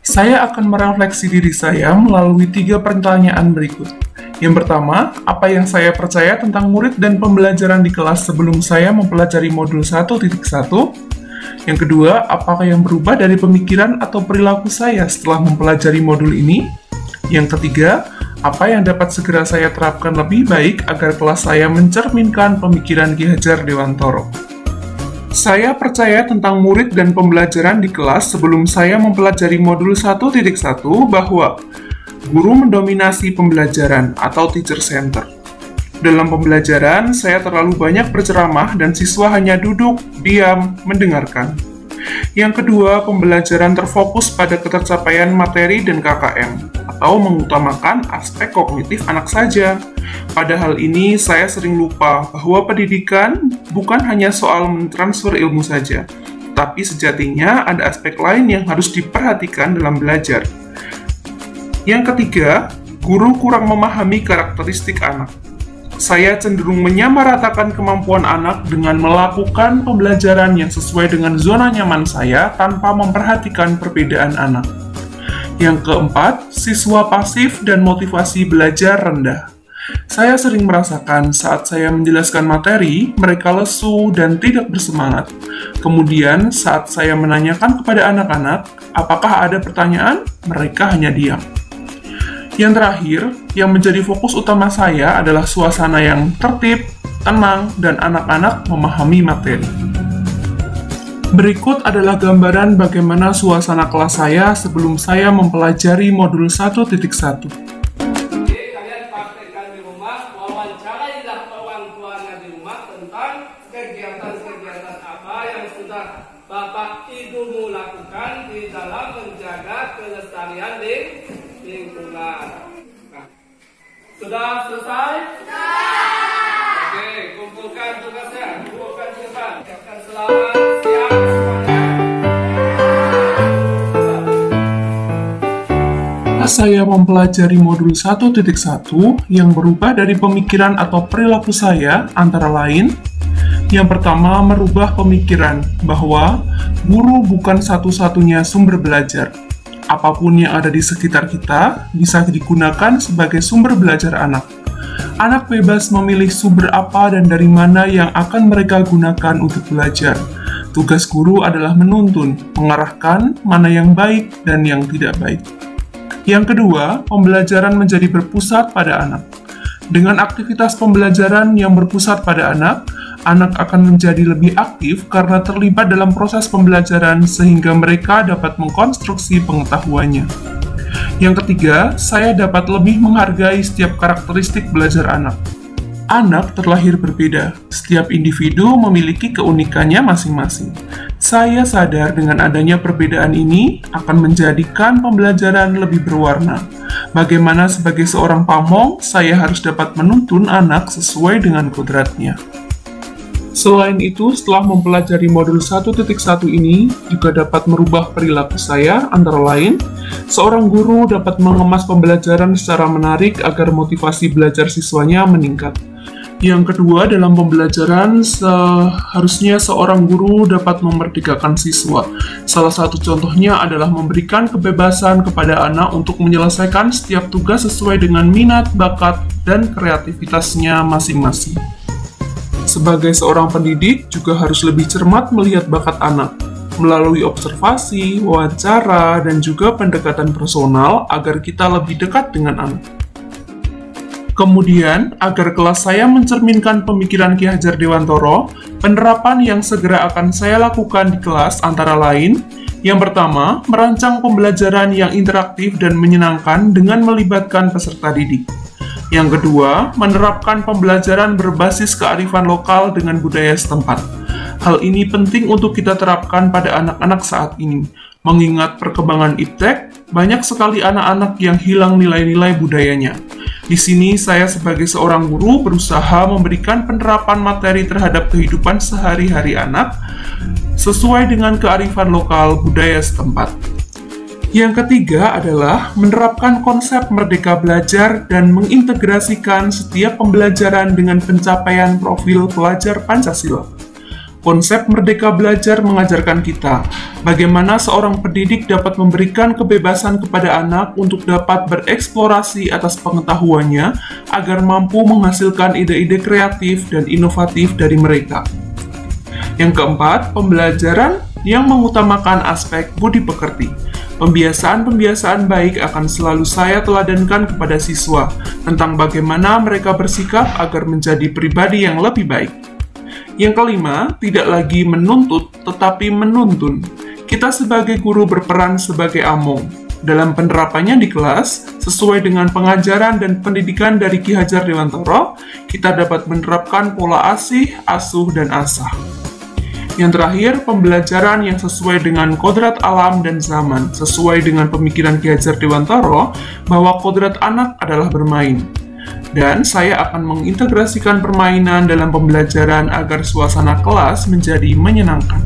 Saya akan merefleksi diri saya melalui 3 pertanyaan berikut. Yang pertama, apa yang saya percaya tentang murid dan pembelajaran di kelas sebelum saya mempelajari modul 1.1? Yang kedua, apakah yang berubah dari pemikiran atau perilaku saya setelah mempelajari modul ini? Yang ketiga, apa yang dapat segera saya terapkan lebih baik agar kelas saya mencerminkan pemikiran Ki Hajar Dewantoro? Saya percaya tentang murid dan pembelajaran di kelas sebelum saya mempelajari modul 1.1 bahwa guru mendominasi pembelajaran atau teacher center. Dalam pembelajaran, saya terlalu banyak berceramah dan siswa hanya duduk, diam, mendengarkan. Yang kedua, pembelajaran terfokus pada ketercapaian materi dan KKM, atau mengutamakan aspek kognitif anak saja. Pada hal ini, saya sering lupa bahwa pendidikan bukan hanya soal mentransfer ilmu saja, tapi sejatinya ada aspek lain yang harus diperhatikan dalam belajar. Yang ketiga, guru kurang memahami karakteristik anak. Saya cenderung menyamaratakan kemampuan anak dengan melakukan pembelajaran yang sesuai dengan zona nyaman saya tanpa memperhatikan perbedaan anak. Yang keempat, siswa pasif dan motivasi belajar rendah. Saya sering merasakan saat saya menjelaskan materi, mereka lesu dan tidak bersemangat. Kemudian, saat saya menanyakan kepada anak-anak, apakah ada pertanyaan, mereka hanya diam. Yang terakhir, yang menjadi fokus utama saya adalah suasana yang tertib, tenang, dan anak-anak memahami materi. Berikut adalah gambaran bagaimana suasana kelas saya sebelum saya mempelajari modul 1.1. Kalian praktekkan di rumah, wawancarailah orang tuanya di rumah tentang kegiatan-kegiatan apa yang sudah Bapak Ibumu lakukan di dalam menjaga kelestarian lingkungan. Nah, sudah selesai? Sudah. Oke, kumpulkan tugasnya, kumpulkan di depan. Selamat siang semuanya. Saya mempelajari modul 1.1 yang berubah dari pemikiran atau perilaku saya, antara lain, yang pertama, merubah pemikiran bahwa guru bukan satu-satunya sumber belajar. Apapun yang ada di sekitar kita bisa digunakan sebagai sumber belajar anak. Anak bebas memilih sumber apa dan dari mana yang akan mereka gunakan untuk belajar. Tugas guru adalah menuntun, mengarahkan mana yang baik dan yang tidak baik. Yang kedua, pembelajaran menjadi berpusat pada anak. Dengan aktivitas pembelajaran yang berpusat pada anak akan menjadi lebih aktif karena terlibat dalam proses pembelajaran sehingga mereka dapat mengkonstruksi pengetahuannya. Yang ketiga, saya dapat lebih menghargai setiap karakteristik belajar anak. Anak terlahir berbeda, setiap individu memiliki keunikannya masing-masing. Saya sadar dengan adanya perbedaan ini akan menjadikan pembelajaran lebih berwarna. Bagaimana sebagai seorang pamong, saya harus dapat menuntun anak sesuai dengan kodratnya. Selain itu, setelah mempelajari modul 1.1 ini juga dapat merubah perilaku saya, antara lain, seorang guru dapat mengemas pembelajaran secara menarik agar motivasi belajar siswanya meningkat. Yang kedua, dalam pembelajaran, seharusnya seorang guru dapat memerdekakan siswa. Salah satu contohnya adalah memberikan kebebasan kepada anak untuk menyelesaikan setiap tugas sesuai dengan minat, bakat, dan kreativitasnya masing-masing. Sebagai seorang pendidik, juga harus lebih cermat melihat bakat anak, melalui observasi, wawancara, dan juga pendekatan personal agar kita lebih dekat dengan anak. Kemudian, agar kelas saya mencerminkan pemikiran Ki Hajar Dewantoro, penerapan yang segera akan saya lakukan di kelas antara lain, yang pertama, merancang pembelajaran yang interaktif dan menyenangkan dengan melibatkan peserta didik. Yang kedua, menerapkan pembelajaran berbasis kearifan lokal dengan budaya setempat. Hal ini penting untuk kita terapkan pada anak-anak saat ini. Mengingat perkembangan iptek, banyak sekali anak-anak yang hilang nilai-nilai budayanya. Di sini, saya sebagai seorang guru berusaha memberikan penerapan materi terhadap kehidupan sehari-hari anak sesuai dengan kearifan lokal budaya setempat. Yang ketiga adalah menerapkan konsep merdeka belajar dan mengintegrasikan setiap pembelajaran dengan pencapaian profil pelajar Pancasila. Konsep Merdeka Belajar mengajarkan kita bagaimana seorang pendidik dapat memberikan kebebasan kepada anak untuk dapat bereksplorasi atas pengetahuannya agar mampu menghasilkan ide-ide kreatif dan inovatif dari mereka. Yang keempat, pembelajaran yang mengutamakan aspek budi pekerti. Pembiasaan-pembiasaan baik akan selalu saya teladankan kepada siswa tentang bagaimana mereka bersikap agar menjadi pribadi yang lebih baik. Yang kelima, tidak lagi menuntut, tetapi menuntun. Kita sebagai guru berperan sebagai among. Dalam penerapannya di kelas, sesuai dengan pengajaran dan pendidikan dari Ki Hajar Dewantara, kita dapat menerapkan pola asih, asuh, dan asah. Yang terakhir, pembelajaran yang sesuai dengan kodrat alam dan zaman, sesuai dengan pemikiran Ki Hajar Dewantara bahwa kodrat anak adalah bermain. Dan saya akan mengintegrasikan permainan dalam pembelajaran agar suasana kelas menjadi menyenangkan.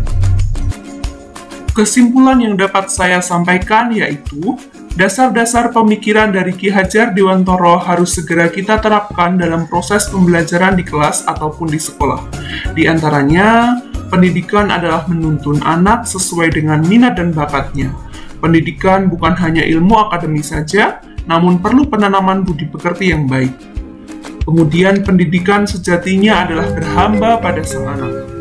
Kesimpulan yang dapat saya sampaikan yaitu, dasar-dasar pemikiran dari Ki Hajar Dewantara harus segera kita terapkan dalam proses pembelajaran di kelas ataupun di sekolah. Di antaranya, pendidikan adalah menuntun anak sesuai dengan minat dan bakatnya. Pendidikan bukan hanya ilmu akademis saja, namun perlu penanaman budi pekerti yang baik. Kemudian pendidikan sejatinya adalah berhamba pada sang anak.